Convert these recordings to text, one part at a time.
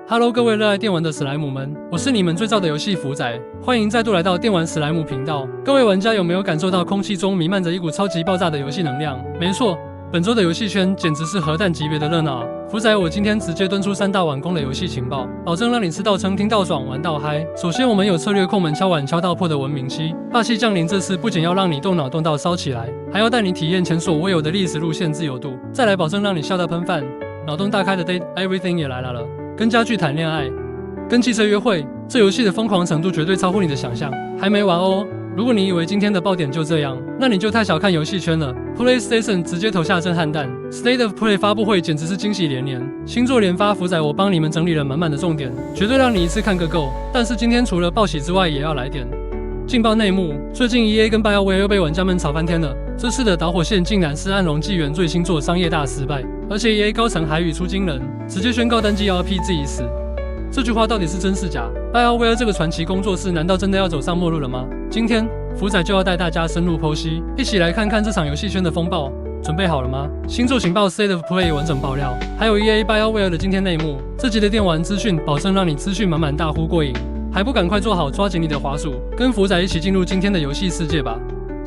Hello， 各位热爱电玩的史莱姆们，我是你们最燥的游戏福仔，欢迎再度来到电玩史莱姆频道。各位玩家有没有感受到空气中弥漫着一股超级爆炸的游戏能量？没错，本周的游戏圈简直是核弹级别的热闹啊！福仔，我今天直接端出3大碗公的游戏情报，保证让你吃到撑、听到爽、玩到嗨。首先，我们有策略控们敲碗敲到破的文明7，霸气降临。这次不仅要让你动脑动到烧起来，还要带你体验前所未有的历史路线自由度。再来，保证让你笑到喷饭，脑洞大开的 Date Everything 也来了。跟家具谈恋爱，跟汽车约会，这游戏的疯狂程度绝对超乎你的想象。还没完哦！如果你以为今天的爆点就这样，那你就太小看游戏圈了。PlayStation 直接投下震撼弹 ，State of Play 发布会简直是惊喜连连，星座连发。福仔，我帮你们整理了满满的重点，绝对让你一次看个够。但是今天除了报喜之外，也要来点劲爆内幕。最近 EA 跟 BioWare 又被玩家们吵翻天了。这次的导火线竟然是《暗龙纪元》最新作商业大失败，而且 EA 高层还语出惊人，直接宣告单机 RPG 已死。这句话到底是真是假 ？BioWare 这个传奇工作室难道真的要走上末路了吗？今天福仔就要带大家深入剖析，一起来看看这场游戏圈的风暴。准备好了吗？星座情报 State of Play 完整爆料，还有 EA BioWare 的惊天内幕。这集的电玩资讯保证让你资讯满满，大呼过瘾。还不赶快做好抓紧你的滑鼠，跟福仔一起进入今天的游戏世界吧。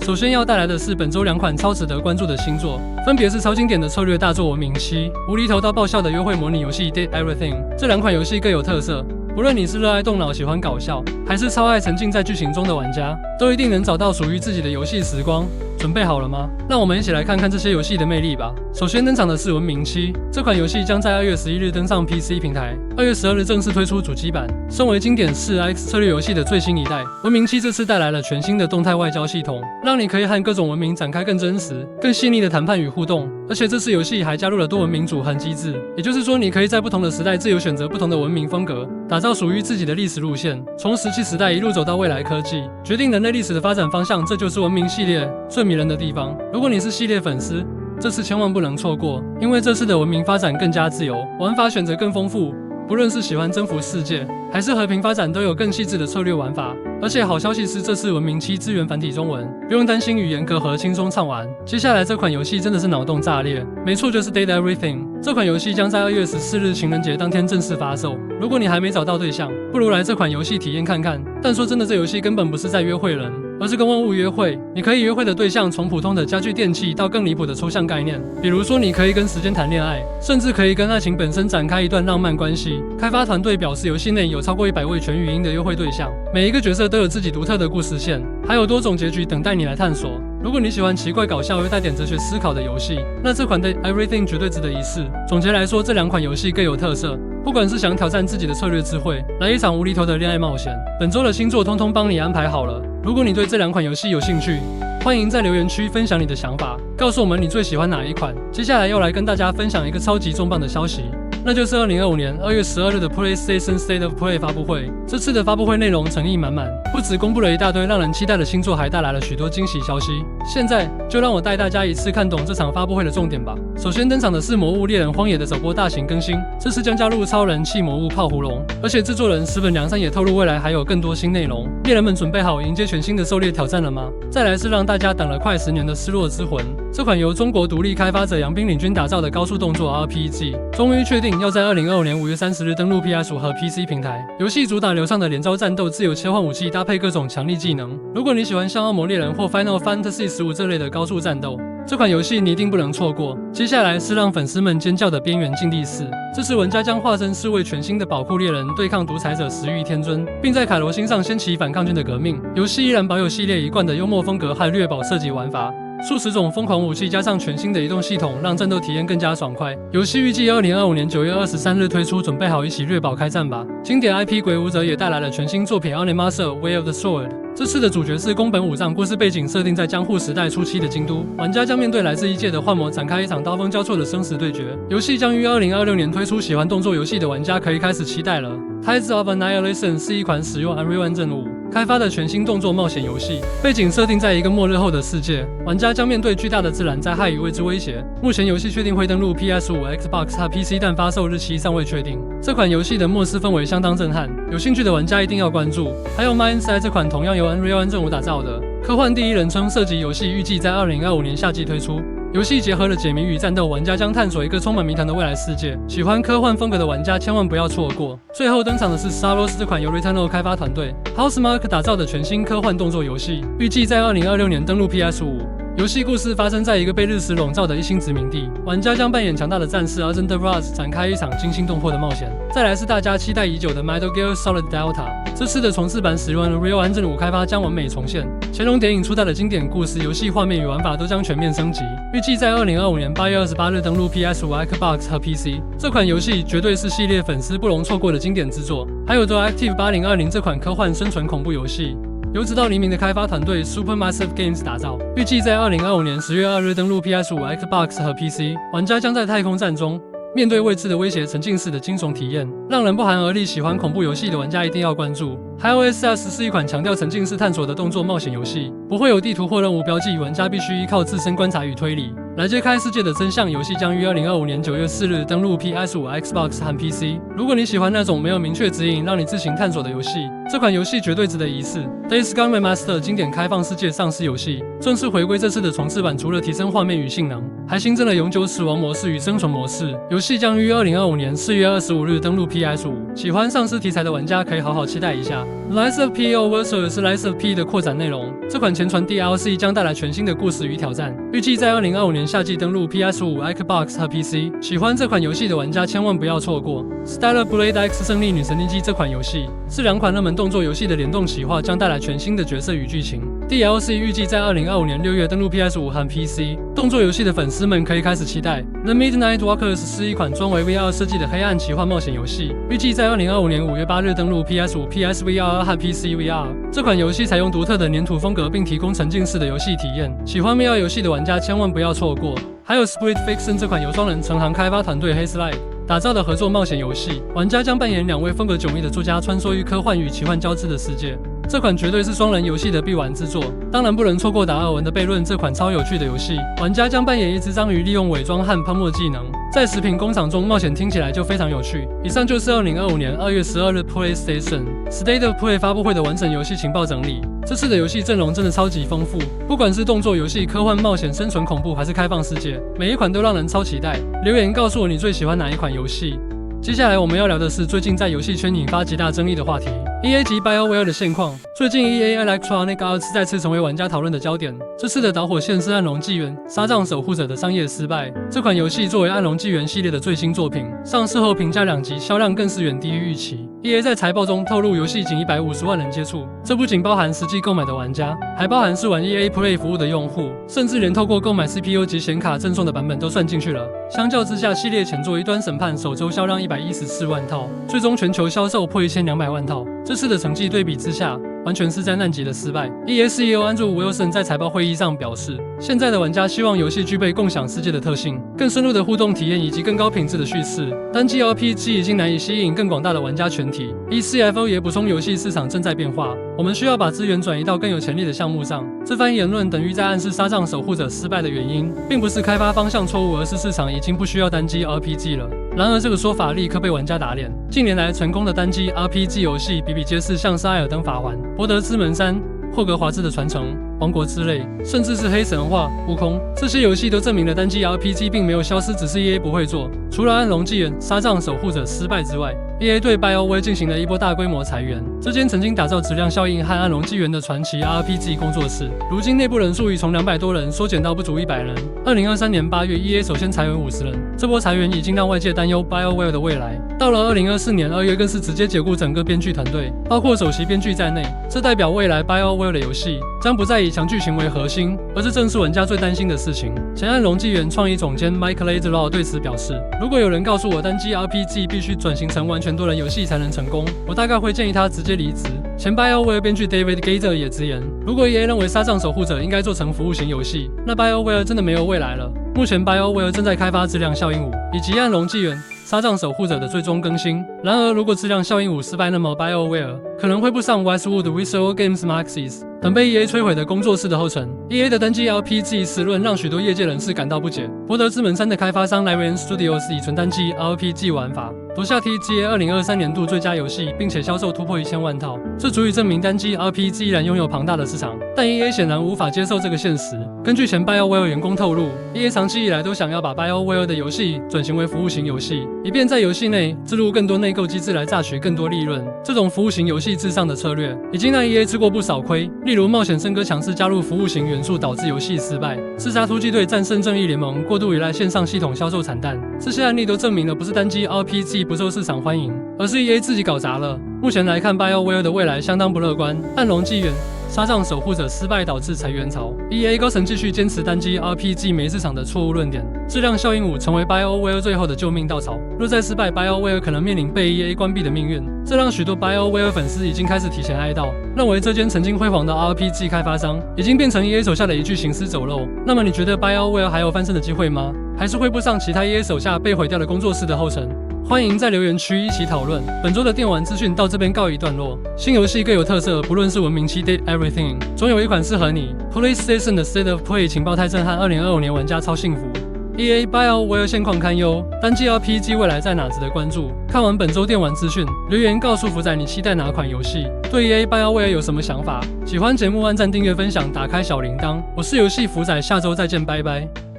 首先要带来的是本周2款超值得关注的新作，分别是超经典的策略大作《文明7》，无厘头到爆笑的约会模拟游戏《Date Everything》。这2款游戏各有特色，不论你是热爱动脑、喜欢搞笑，还是超爱沉浸在剧情中的玩家，都一定能找到属于自己的游戏时光。准备好了吗？让我们一起来看看这些游戏的魅力吧。首先登场的是《文明7》，这款游戏将在2月11日登上 PC 平台，2月12日正式推出主机版。身为经典4X 策略游戏的最新一代，《文明7》这次带来了全新的动态外交系统，让你可以和各种文明展开更真实、更细腻的谈判与互动。而且这次游戏还加入了多文明组合机制，也就是说，你可以在不同的时代自由选择不同的文明风格，打造属于自己的历史路线，从石器时代一路走到未来科技，决定人类历史的发展方向。这就是文明系列最迷人的地方。如果你是系列粉丝，这次千万不能错过，因为这次的文明发展更加自由，玩法选择更丰富。不论是喜欢征服世界，还是和平发展，都有更细致的策略玩法。而且好消息是，这次文明7支援繁体中文，不用担心语言隔阂，轻松畅玩。接下来这款游戏真的是脑洞炸裂，没错，就是 Date Everything。这款游戏将在2月14日情人节当天正式发售。如果你还没找到对象，不如来这款游戏体验看看。但说真的，这游戏根本不是在约会人，而是跟万物约会。你可以约会的对象从普通的家具电器到更离谱的抽象概念，比如说你可以跟时间谈恋爱，甚至可以跟爱情本身展开一段浪漫关系。开发团队表示，游戏内有超过100位全语音的约会对象，每一个角色都有自己独特的故事线，还有多种结局等待你来探索。如果你喜欢奇怪搞笑又带点哲学思考的游戏，那这款的 Everything 绝对值得一试。总结来说，这2款游戏各有特色，不管是想挑战自己的策略智慧，来一场无厘头的恋爱冒险，本周的星座通通帮你安排好了。如果你对这2款游戏有兴趣，欢迎在留言区分享你的想法，告诉我们你最喜欢哪一款。接下来要来跟大家分享一个超级重磅的消息，那就是2025年2月12日的 PlayStation State of Play 发布会。这次的发布会内容诚意满满，不只公布了一大堆让人期待的新作，还带来了许多惊喜消息。现在就让我带大家一次看懂这场发布会的重点吧。首先登场的是《魔物猎人荒野》的首波大型更新，这次将加入超人气魔物泡芙龙，而且制作人石本良三也透露未来还有更多新内容。猎人们准备好迎接全新的狩猎挑战了吗？再来是让大家等了快10年的《失落之魂》，这款由中国独立开发者杨斌领军打造的高速动作 RPG， 终于确定要在2025年5月30日登陆 PS5 和 PC 平台。游戏主打流畅的连招战斗，自由切换武器，搭配各种强力技能。如果你喜欢像《恶魔猎人》或 Final Fantasy 15这类的高速战斗，这款游戏你一定不能错过。接下来是让粉丝们尖叫的《边缘禁地4》，这次玩家将化身4位全新的宝库猎人，对抗独裁者食欲天尊，并在凯罗星上掀起反抗军的革命。游戏依然保有系列一贯的幽默风格和掠宝射击玩法，数十种疯狂武器加上全新的移动系统，让战斗体验更加爽快。游戏预计2025年9月23日推出，准备好一起掠宝开战吧。经典 IP 鬼武者也带来了全新作品《Animaster Way of the Sword》。这次的主角是宫本武藏，故事背景设定在江户时代初期的京都，玩家将面对来自异界的幻魔，展开一场刀锋交错的生死对决。游戏将于2026年推出，喜欢动作游戏的玩家可以开始期待了。Tides of Annihilation 是一款使用 Unreal Engine 5开发的全新动作冒险游戏，背景设定在一个末日后的世界，玩家将面对巨大的自然灾害与未知威胁。目前游戏确定会登陆 PS5、Xbox 和 PC， 但发售日期尚未确定。这款游戏的末世氛围相当震撼，有兴趣的玩家一定要关注。还有 Mindside 这款同样由 Unreal Engine 5打造的科幻第一人称射击游戏，预计在2025年夏季推出。游戏结合了解谜与战斗，玩家将探索一个充满谜团的未来世界。喜欢科幻风格的玩家千万不要错过。最后登场的是 Star Wars 这款由 Returnal 开发团队 Housemarque 打造的全新科幻动作游戏，预计在2026年登陆 PS5。游戏故事发生在一个被日食笼罩的一星殖民地，玩家将扮演强大的战士 Agent Ross 展开一场惊心动魄的冒险。再来是大家期待已久的 Metal Gear Solid Delta， 这次的重制版使用了 Unreal Engine 5开发，将完美重现乾隆谍影初代的经典故事，游戏画面与玩法都将全面升级，预计在2025年8月28日登陆 PS5、Xbox 和 PC。这款游戏绝对是系列粉丝不容错过的经典之作。还有 The Active 8020这款科幻生存恐怖游戏，由直到黎明的开发团队 Supermassive Games 打造，预计在2025年10月2日登陆 PS5、Xbox 和 PC。玩家将在太空战中面对未知的威胁，沉浸式的惊悚体验，让人不寒而栗。喜欢恐怖游戏的玩家一定要关注。还有 SS 是一款强调沉浸式探索的动作冒险游戏，不会有地图或任务标记，玩家必须依靠自身观察与推理来揭开世界的真相。游戏将于2025年9月4日登陆 PS5、Xbox 和 PC。如果你喜欢那种没有明确指引让你自行探索的游戏，这款游戏绝对值得一试。Days Gone Remastered 经典开放世界丧尸游戏正式回归，这次的重制版除了提升画面与性能，还新增了永久死亡模式与生存模式。游戏将于2025年4月25日登陆 PS5。喜欢丧尸题材的玩家可以好好期待一下。Lies of P Oversoul 是 Lies of P 的扩展内容，这款前传 DLC 将带来全新的故事与挑战，预计在2025年夏季登陆 PS5、Xbox 和 PC。喜欢这款游戏的玩家千万不要错过。Stellar Blade X 胜利女神经这款游戏是两款热门动作游戏的联动企划，将带来全新的角色与剧情。DLC 预计在2025年6月登陆 PS5 和 PC。动作游戏的粉丝们可以开始期待 The Midnight Walkers 是一款专为 VR 设计的黑暗奇幻冒险游戏，预计在2025年5月8日登陆 PS5、PSVR 和 PC VR。这款游戏采用独特的粘土风格，并提供沉浸式的游戏体验，喜欢 VR 游戏的玩家千万不要错过。还有 Split Fiction 这款由双人成行开发团队 Hazelight 打造的合作冒险游戏，玩家将扮演两位风格迥异的作家，穿梭于科幻与奇幻交织的世界。这款绝对是双人游戏的必玩之作，当然不能错过达尔文的悖论这款超有趣的游戏。玩家将扮演一只章鱼，利用伪装和喷墨技能，在食品工厂中冒险，听起来就非常有趣。以上就是2025年2月12日 PlayStation State of Play 发布会的完整游戏情报整理。这次的游戏阵容真的超级丰富，不管是动作游戏、科幻冒险、生存恐怖，还是开放世界，每一款都让人超期待。留言告诉我你最喜欢哪一款游戏。接下来我们要聊的是最近在游戏圈引发极大争议的话题 EA 及 BioWare 的现况。最近 EA Electronic Arts 再次成为玩家讨论的焦点，这次的导火线是《暗龙纪元：沙藏守护者》的商业失败。这款游戏作为《暗龙纪元》系列的最新作品，上市后评价2级，销量更是远低于预期。EA 在财报中透露，游戏仅150万人接触，这不仅包含实际购买的玩家，还包含试玩 EA Play 服务的用户，甚至连透过购买 CPU 及显卡赠送的版本都算进去了。相较之下，系列前作《一端审判》首周销量114万套，最终全球销售破1200万套。这次的成绩对比之下，完全是灾难级的失败。EA CEO Andrew Wilson 在财报会议上表示，现在的玩家希望游戏具备共享世界的特性、更深入的互动体验以及更高品质的叙事。单机 RPG 已经难以吸引更广大的玩家群体。CFO 也补充，游戏市场正在变化，我们需要把资源转移到更有潜力的项目上。这番言论等于在暗示《沙藏守护者》失败的原因，并不是开发方向错误，而是市场已经不需要单机 RPG 了。然而，这个说法立刻被玩家打脸。近年来，成功的单机 RPG 游戏比比皆是，像是《艾尔登法环》、《博德之门3》、《霍格华兹的传承》、《王国之泪》，甚至是《黑神话》、《悟空》，这些游戏都证明了单机 RPG 并没有消失，只是 EA 不会做。除了《暗龙纪元：沙藏守护者》失败之外，EA 对 BioWare 进行了一波大规模裁员。这间曾经打造质量效应和暗龙纪元的传奇 RPG 工作室，如今内部人数已从200多人缩减到不足100人。2023年8月 ，EA 首先裁员50人，这波裁员已经让外界担忧 BioWare 的未来。到了2024年2月，更是直接解雇整个编剧团队，包括首席编剧在内。这代表未来 BioWare 的游戏将不再以强剧情为核心，而这正是玩家最担心的事情。前暗龙纪元创意总监 Mike Laidlaw 对此表示，如果有人告诉我单机 RPG 必须转型成完全多人游戏才能成功，我大概会建议他直接离职。前 BioWare 编剧 David Gaider 也直言，如果 EA 认为沙藏守护者应该做成服务型游戏，那 BioWare 真的没有未来了。目前 BioWare 正在开发质量效应5以及暗龙纪元沙藏守护者的最终更新。然而，如果质量效应5失败，那么 BioWare 可能会步上 Westwood Visual Games Maxis 等被 EA 摧毁的工作室的后尘。EA 的单机 RPG 齿论让许多业界人士感到不解。博德之门3的开发商 Larian Studios 以纯单机 RPG 玩法夺下 TGA 2023年度最佳游戏，并且销售突破1000万套，这足以证明单机 RPG 依然拥有庞大的市场。但 EA 显然无法接受这个现实。根据前 BioWare 员工透露 ，EA 长期以来都想要把 BioWare 的游戏转型为服务型游戏，以便在游戏内置入更多内购机制来榨取更多利润。这种服务型游戏至上的策略已经让 EA 吃过不少亏，例如冒险圣歌强势加入服务型元素导致游戏失败，刺杀突击队战胜正义联盟过度依赖线上系统销售惨淡。这些案例都证明了不是单机 RPG 不受市场欢迎，而是 EA 自己搞砸了。目前来看 ，BioWare 的未来相当不乐观。暗龙纪元、沙藏守护者失败导致裁员潮 ，EA 高层继续坚持单机 RPG 没市场的错误论点，质量效应5成为 BioWare 最后的救命稻草。若再失败 ，BioWare 可能面临被 EA 关闭的命运。这让许多 BioWare 粉丝已经开始提前哀悼，认为这间曾经辉煌的 RPG 开发商已经变成 EA 手下的一具行尸走肉。那么你觉得 BioWare 还有翻身的机会吗？还是会步上其他 EA 手下被毁掉的工作室的后尘？欢迎在留言区一起讨论。本周的电玩资讯到这边告一段落。新游戏各有特色，不论是文明期 Date Everything， 总有一款适合你。PlayStation 的 State of Play 情报太震撼，2025年玩家超幸福。EA BioWare 现况堪忧，单机 RPG 未来在哪值得关注？看完本周电玩资讯，留言告诉福仔你期待哪款游戏，对 EA BioWare 有什么想法？喜欢节目按赞、订阅、分享，打开小铃铛。我是游戏福仔，下周再见，拜拜。